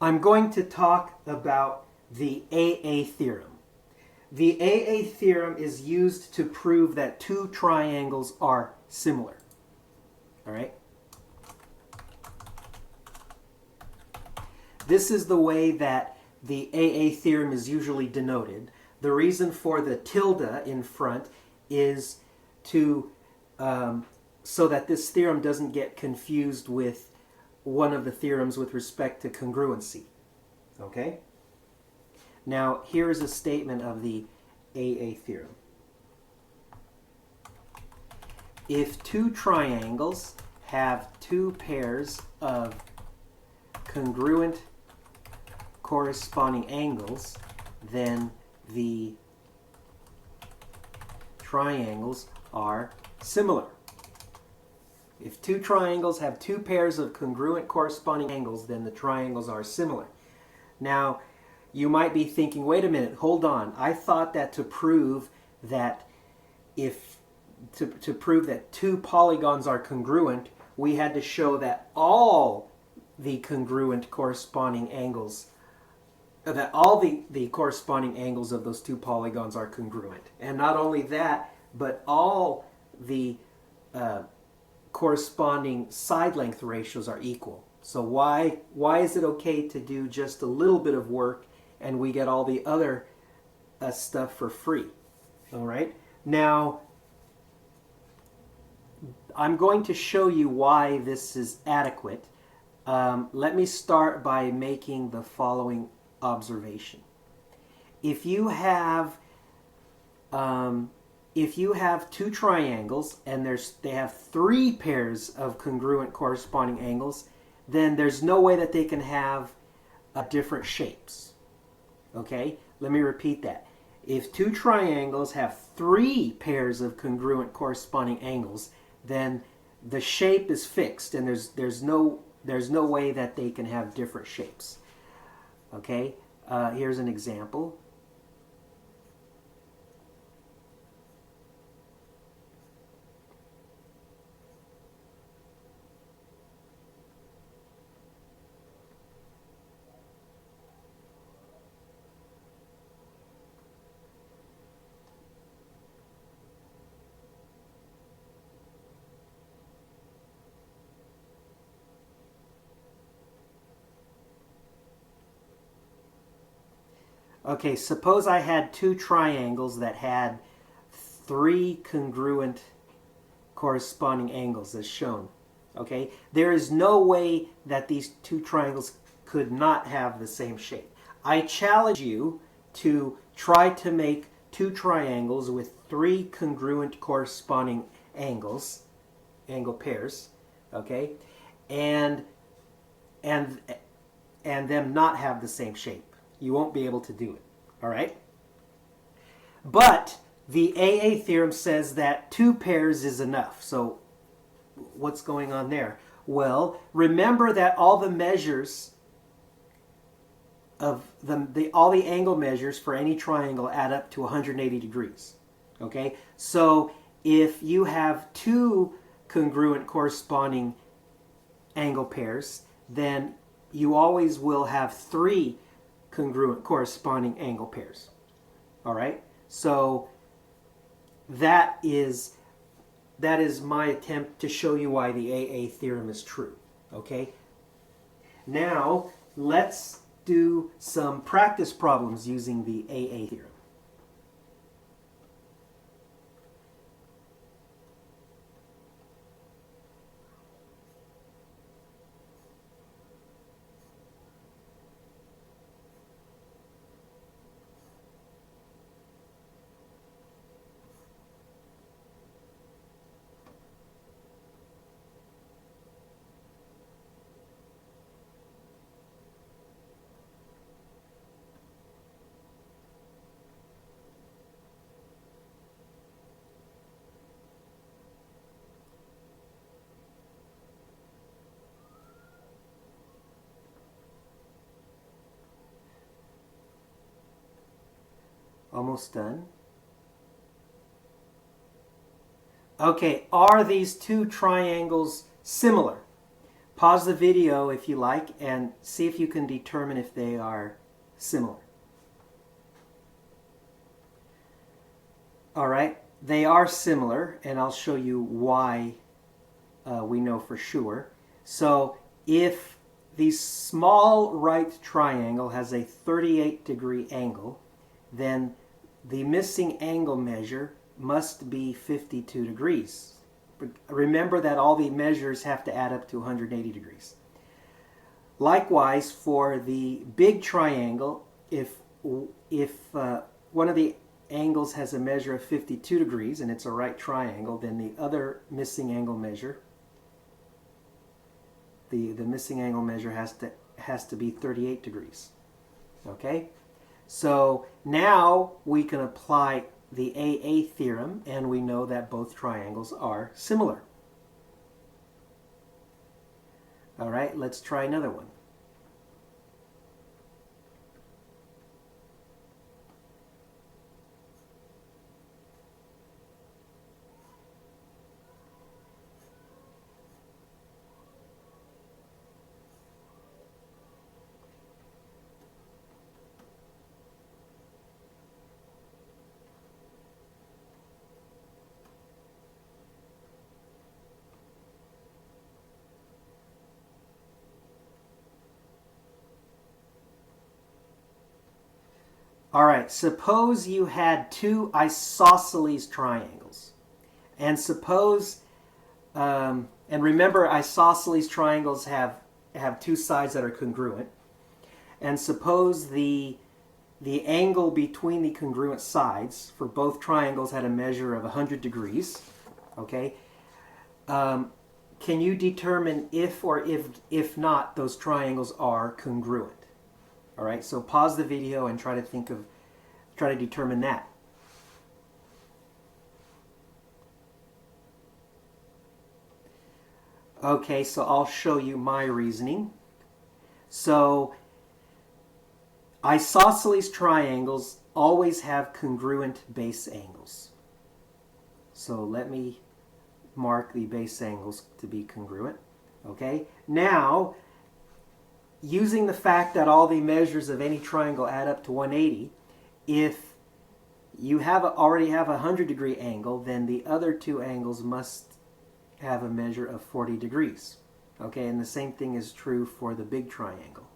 I'm going to talk about the AA theorem. The AA theorem is used to prove that two triangles are similar. All right? This is the way that the AA theorem is usually denoted. The reason for the tilde in front is to so that this theorem doesn't get confused with one of the theorems with respect to congruency. Okay? Now, here's a statement of the AA theorem. If two triangles have two pairs of congruent corresponding angles, then the triangles are similar. If two triangles have two pairs of congruent corresponding angles, then the triangles are similar. Now, you might be thinking, wait a minute, hold on. I thought that to prove that to prove that two polygons are congruent, we had to show that all the congruent corresponding angles, that all the corresponding angles of those two polygons are congruent. And not only that, but all the corresponding side length ratios are equal. So why is it okay to do just a little bit of work and we get all the other stuff for free? All right. Now, I'm going to show you why this is adequate. Let me start by making the following observation. If you have two triangles and they have three pairs of congruent corresponding angles, then there's no way that they can have different shapes. Okay? Let me repeat that. If two triangles have three pairs of congruent corresponding angles, then the shape is fixed and there's no way that they can have different shapes. Okay? Here's an example. Okay, suppose I had two triangles that had three congruent corresponding angles as shown. Okay, there is no way that these two triangles could not have the same shape. I challenge you to try to make two triangles with three congruent corresponding angles, angle pairs, okay, and them not have the same shape. You won't be able to do it, all right? But the AA theorem says that two pairs is enough. So what's going on there? Well, remember that all the measures of all the angle measures for any triangle add up to 180 degrees, okay? So if you have two congruent corresponding angle pairs, then you always will have three congruent corresponding angle pairs. All right? So that is my attempt to show you why the AA theorem is true. Okay? Now, let's do some practice problems using the AA theorem. Almost done. Okay, are these two triangles similar? Pause the video if you like and see if you can determine if they are similar. All right, they are similar, and I'll show you why we know for sure. So if the small right triangle has a 38-degree angle, then the missing angle measure must be 52 degrees. But remember that all the measures have to add up to 180 degrees. Likewise, for the big triangle, if one of the angles has a measure of 52 degrees and it's a right triangle, then the other missing angle measure, the missing angle measure has to be 38 degrees. Okay? So now we can apply the AA theorem, and we know that both triangles are similar. All right, let's try another one. All right, suppose you had two isosceles triangles. And suppose, and remember isosceles triangles have two sides that are congruent. And suppose the angle between the congruent sides for both triangles had a measure of 100 degrees. Okay? Can you determine if or if not those triangles are congruent? All right, so pause the video and try to determine that. Okay, so I'll show you my reasoning. So isosceles triangles always have congruent base angles. So let me mark the base angles to be congruent. Okay, now using the fact that all the measures of any triangle add up to 180, if you already have a 100-degree angle, then the other two angles must have a measure of 40 degrees. Okay, and the same thing is true for the big triangle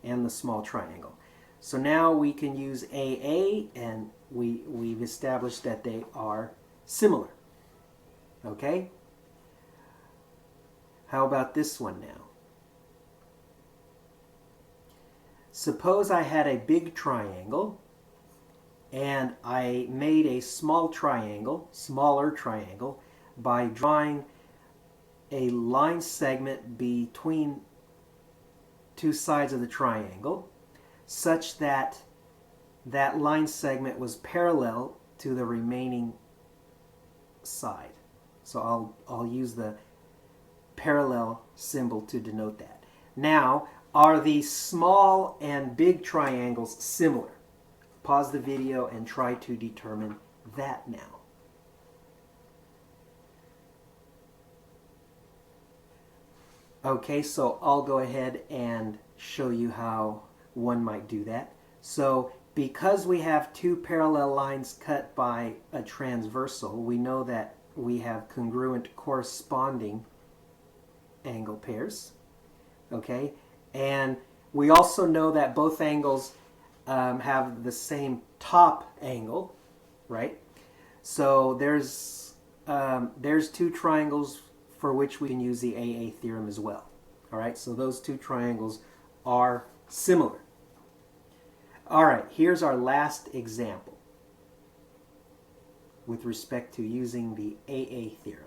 and the small triangle. So now we can use AA, and we've established that they are similar. Okay? How about this one now? Suppose I had a big triangle and I made a smaller triangle, by drawing a line segment between two sides of the triangle such that that line segment was parallel to the remaining side. So I'll use the parallel symbol to denote that. Now, are the small and big triangles similar? Pause the video and try to determine that now. Okay, so I'll go ahead and show you how one might do that. So because we have two parallel lines cut by a transversal, we know that we have congruent corresponding angle pairs. Okay, and we also know that both angles have the same top angle, right? So there's two triangles for which we can use the AA theorem as well. All right, so those two triangles are similar. All right, here's our last example with respect to using the AA theorem.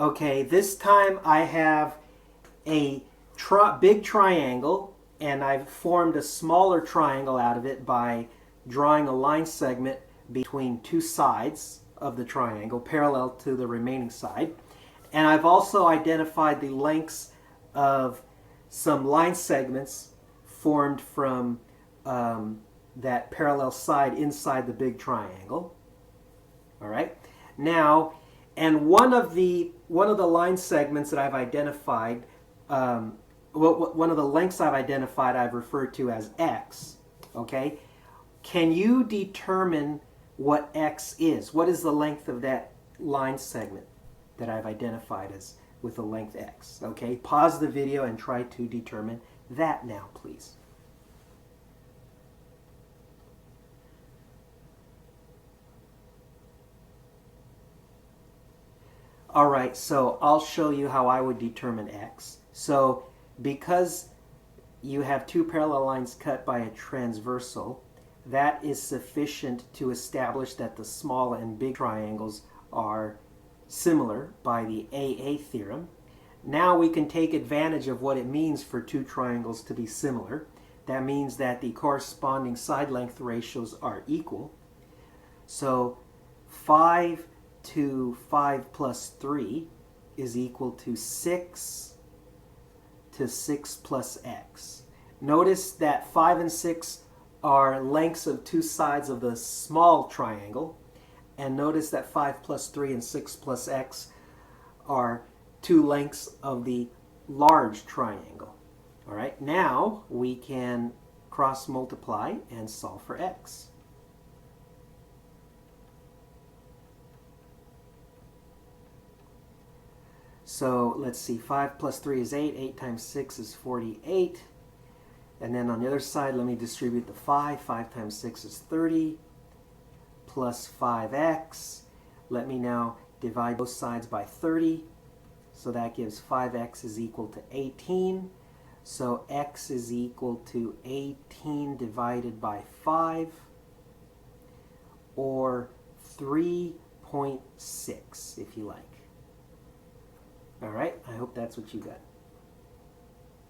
Okay, this time I have a big triangle, and I've formed a smaller triangle out of it by drawing a line segment between two sides of the triangle parallel to the remaining side. And I've also identified the lengths of some line segments formed from that parallel side inside the big triangle. All right. Now, and one of the line segments that I've identified, one of the lengths I've identified, I've referred to as x. Okay. Can you determine what x is? What is the length of that line segment that I've identified as with the length x? Okay. Pause the video and try to determine that now, please. All right, so I'll show you how I would determine x. So because you have two parallel lines cut by a transversal, that is sufficient to establish that the small and big triangles are similar by the AA theorem. Now we can take advantage of what it means for two triangles to be similar. That means that the corresponding side length ratios are equal. So 5 to 5 plus 3 is equal to 6 to 6 plus x. Notice that 5 and 6 are lengths of two sides of the small triangle, and notice that 5 plus 3 and 6 plus x are two lengths of the large triangle. All right, now we can cross multiply and solve for x. So let's see, 5 plus 3 is 8, 8 times 6 is 48. And then on the other side, let me distribute the 5. 5 times 6 is 30, plus 5x. Let me now divide both sides by 30. So that gives 5x is equal to 18. So x is equal to 18 divided by 5, or 3.6 if you like. All right, I hope that's what you got.